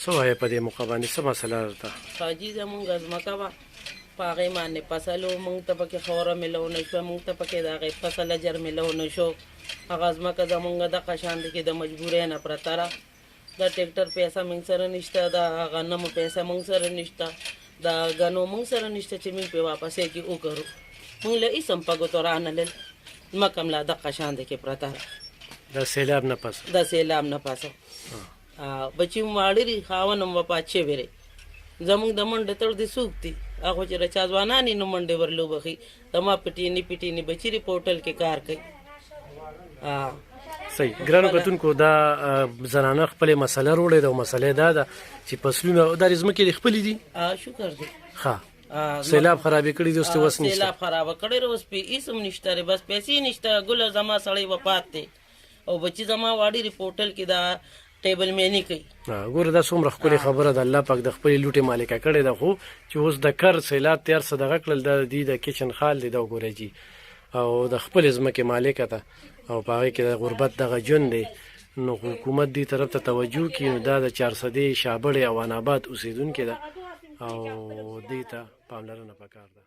څه وایې په دې موقع باندې څه مسله ده؟ حاجي زمونږ ځمکه وه په هغې باندې فصل و، مونږ ته پکې خاوره میلو نه شوه، مونږ ته پکې د هغې فصل اجر میلو نه شو. هغه ځمکه زمونږ دغه شان دی کې د مجبورۍ نه پرته ده. د ټیکټر پیسه مونږ سره نشته، د غنمو پیسه مونږ سره نشته، د ګنو مونږ سره نشته چې مونږ پې واپسې کې وکړو. مونږ له هېڅ هم په ګوتو رانلل، ځمکه هم لا دغه شان دی کې پرته ده د سیلاب نه پس. د سیلاب نه پسه. بچي مو واړه دي، خاوند هم وفات شوی دی. زمونږ د منډې تړ دې څوک دي؟ هغه چې رچا ځوانان یې نو منډې ورلوبخي، زما پټینې پټینې بچي دي په هوټل کې کار کوي. صحیح. ګرانو کتونکو دا زنانه خپلې مسله روړې ده او مسله دا ده چې فصلونه دا ځمکې دې خپلې دي. شکر دی. ښه سیلاب خرابې کړي دي، اوس وس نشته. سیلاب خرابه کړی دی، اوس هېڅ هم نشته دی، بس پیسې نشته. ګله زما سړی وفات دی او بچي زما واړه دي په هوټل کې دا ټیبل مینی کوي. ګوره دا څومره ښکلې خبره ده. الله پاک د خپلې لوټې مالکه کړې ده، خو چې اوس د کر سیلاب تیار څه دغه کړل، د دې د کچن خال دی دا وګورئ جي، او د خپلې ځمکې مالکه ده او په هغې کې د غربت دغه ژوند دی. نو حکومت دې طرف ته توجه کړي. نو دا د چارسدې شابړې او اناباد اوسېدونکې ده او دې ته پاملرنه پکار ده.